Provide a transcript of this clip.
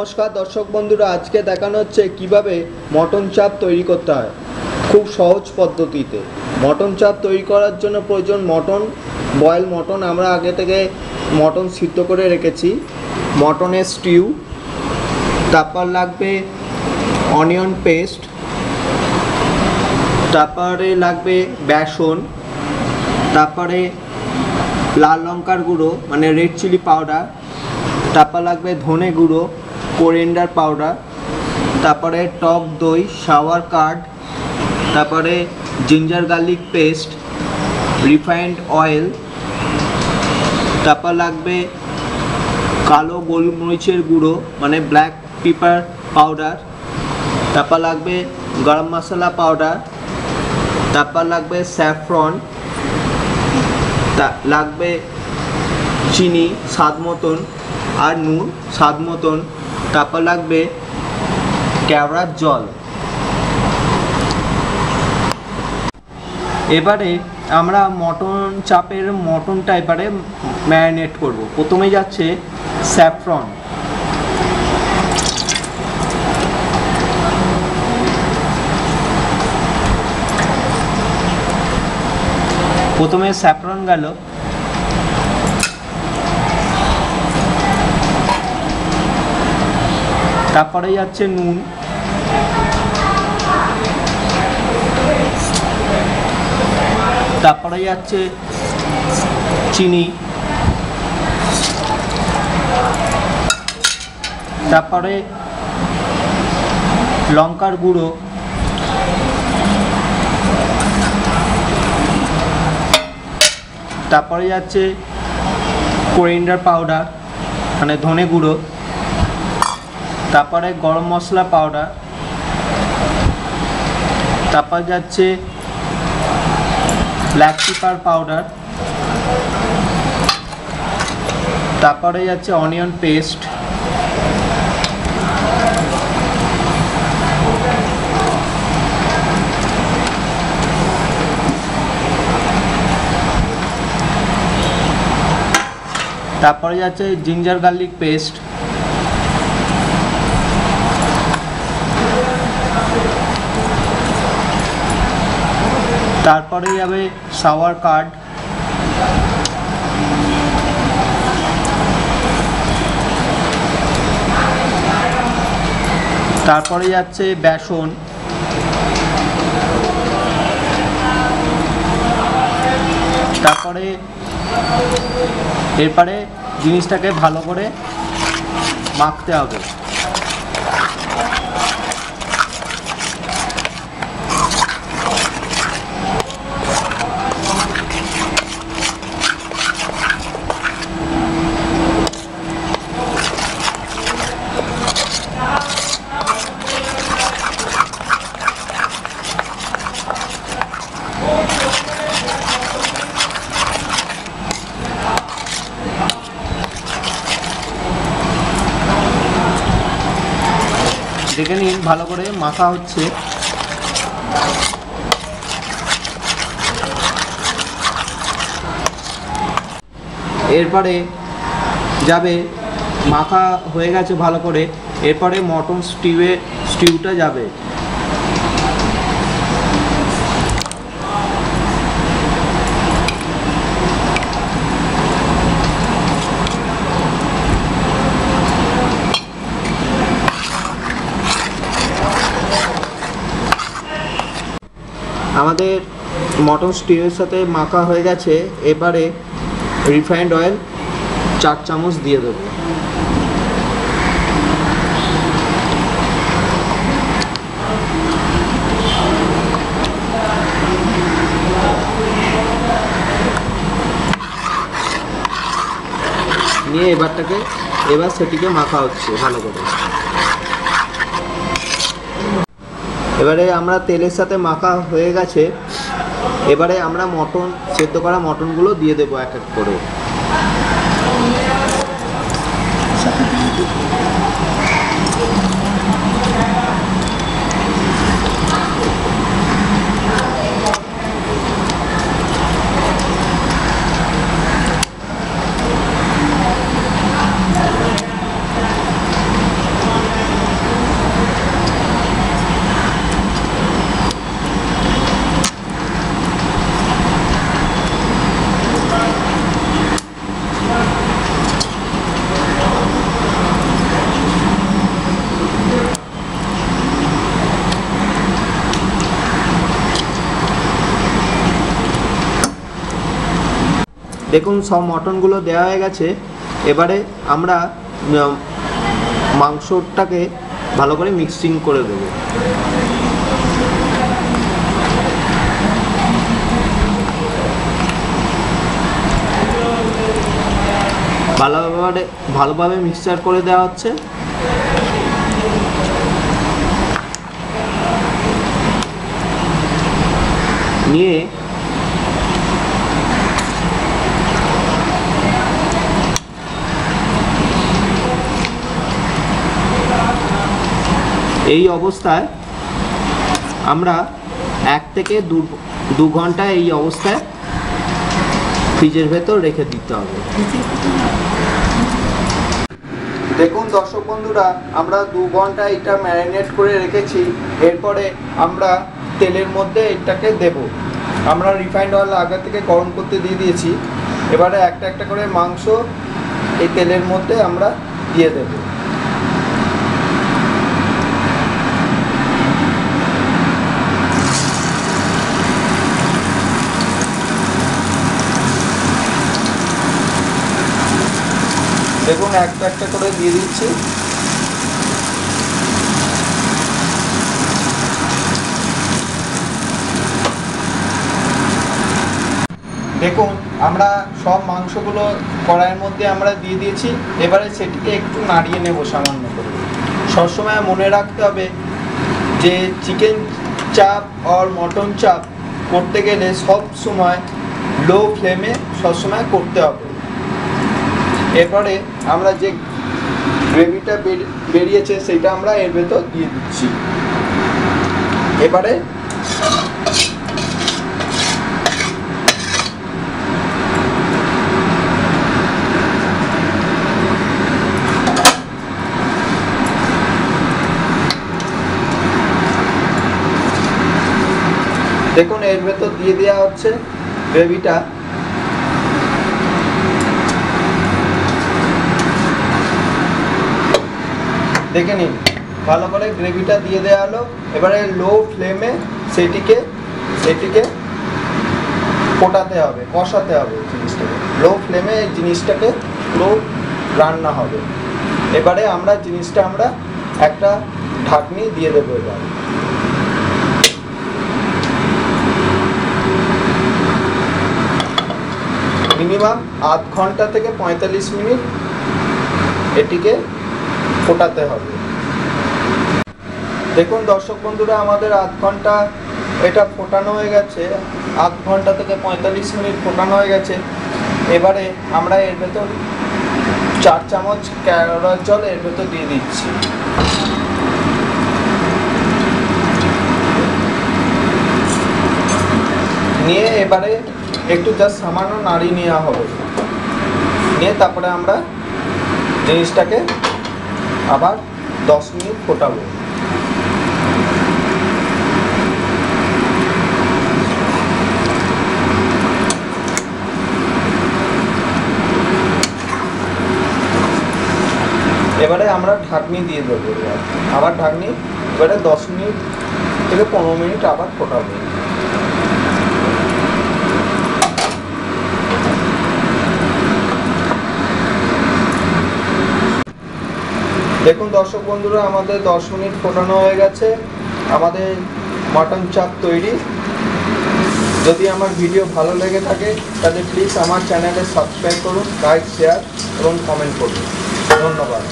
নমস্কার দর্শক বন্ধুরা, আজকে দেখানো হচ্ছে কিভাবে মটন চাপ তৈরি করতে হয় খুব সহজ পদ্ধতিতে। মটন চাপ তৈরি করার জন্য প্রয়োজন মটন, বয়েল মটন। আমরা আগে থেকে মটন সিদ্ধ করে রেখেছি, মটনের স্টিউ, তারপর লাগবে অনিয়ন পেস্ট, তারপরে লাগবে বেসন, তারপরে লাল লঙ্কার গুঁড়ো মানে রেড চিলি পাউডার, তারপর লাগবে ধনে গুঁড়ো, কোরিয়েন্ডার পাউডার, তারপরে টক দই, সাওয়ার কার্ড, তারপরে ginger garlic paste, refined oil, তারপর লাগবে কালো গোলমরিচের গুঁড়ো মানে ব্ল্যাক পেপার পাউডার, তারপর লাগবে গরম মশলা পাউডার, তারপর লাগবে স্যাফরন, লাগবে চিনি স্বাদ মতন আর নুন স্বাদ মতন, তারপর লাগবে কেওড়ার জল। এবারে আমরা মটন চাপের মটনটা এবারে ম্যারিনেট করব। প্রথমে যাচ্ছে স্যাফরন, প্রথমে স্যাফরন গেল, তারপরে যাচ্ছে নুন, তারপরে যাচ্ছে চিনি, তারপরে লঙ্কার গুঁড়ো, তারপরে যাচ্ছে কোরিয়েন্ডার পাউডার মানে ধনে গুঁড়ো, তারপরে গরম মশলা পাউডার, তারপর যাচ্ছে ব্ল্যাক পেপার পাউডার, তারপরে যাচ্ছে অনিয়ন পেস্ট, তারপরে যাচ্ছে জিঞ্জার গার্লিক পেস্ট, তারপরে যাবে সাওয়ার কার্ড, তারপরে যাচ্ছে বেসন, তারপরে এরপরে জিনিসটাকে ভালো করে মাখতে হবে। দেখে নিন ভালো করে মাখা হচ্ছে। এরপরে যাবে, মাখা হয়ে গেছে ভালো করে, এরপরে মটন স্টিউটা যাবে। আমাদের মটন স্টিউয়ের সাথে মাখা হয়ে গেছে, এবারে রিফাইন্ড অয়েল 4 চামচ দিয়ে দেবো। নিয়ে এবার সেটিকে মাখা হচ্ছে ভালো করে। এবারে আমরা তেলের সাথে মাখা হয়ে গেছে, এবারে আমরা সেদ্ধ করা মটনগুলো দিয়ে দেবো এক এক করে। দেখুন সব মটনগুলো দেওয়া হয়ে গেছে। এবারে আমরা মাংসটাকে ভালো করে মিক্সিং করে দেবো। ভালোভাবে মিক্সচার করে দেওয়া হচ্ছে। নিয়ে এই অবস্থায় আমরা 1 থেকে 2 ঘন্টা এই অবস্থায় ফ্রিজের ভেতর রেখে দিতে হবে। দেখুন দর্শক বন্ধুরা, আমরা 2 ঘন্টা এটা ম্যারিনেট করে রেখেছি। এরপরে আমরা তেলের মধ্যে এটাকে দেব। আমরা রিফাইন্ড অয়েল আগে থেকে গরম করতে দিয়ে দিয়েছি। এবারে একটা একটা করে মাংস এই তেলের মধ্যে আমরা দিয়ে দেব। দেখুন একটা একটা করে দিয়ে দিচ্ছি। দেখুন আমরা সব মাংসগুলো কড়াইয়ের মধ্যে আমরা দিয়ে দিয়েছি। এবারে সেটিকে একটু নাড়িয়ে নেব সামান্য করে। সবসময় মনে রাখতে হবে যে চিকেন চাপ আর মটন চাপ করতে গেলে সব সময় লো ফ্লেমে সবসময় করতে হবে। এরপরে আমরা যে গ্রেভিটা বেরিয়েছে সেটা আমরা এর ভেতর দিয়ে দিচ্ছি। এবারে দেখুন এর ভেতর দিয়ে দেওয়া হচ্ছে গ্রেভিটা। দেখে নিন ভালো করে গ্রেভিটা দিয়ে দেওয়া হলো। এবারে লো ফ্লেমে সেটিকে ফোটাতে হবে, কষাতে হবে জিনিসটাকে। লো ফ্লেমে এই জিনিসটাকে পুরো রান্না হবে। এবারে আমরা একটা ঢাকনি দিয়ে দেবো। এবার মিনিমাম আধ ঘন্টা থেকে 45 মিনিট এটিকে ফোটাতে হবে। দেখুন দর্শক বন্ধুরা, আমাদের আধ ঘন্টা এটা ফোটানো হয়ে গেছে। আধ ঘন্টা থেকে 45 মিনিট ফোটানো হয়ে গেছে। এবারে আমরা এর ভেতর 4 চামচ কেওড়ার জল এর ভেতর দিয়ে দিচ্ছি। নিয়ে এবারে একটু জাস্ট সামান্য নাড়িয়ে নেওয়া হবে। নিয়ে তারপরে আমরা জিনিসটাকে আবার 10 মিনিট ফোটাবো। এবারে আমরা ঢাকনি দিয়ে দেবো। আবার ঢাকনি এবারে 10 মিনিট থেকে 15 মিনিট আবার ফোটাবো। দেখুন দর্শক বন্ধুরা, আমাদের 10 মিনিট ফোটানো হয়ে গেছে। আমাদের মটন চাপ তৈরি। যদি আমার ভিডিও ভালো লেগে থাকে তাহলে প্লিজ আমার চ্যানেলে সাবস্ক্রাইব করুন, লাইক, শেয়ার এবং কমেন্ট করুন। ধন্যবাদ।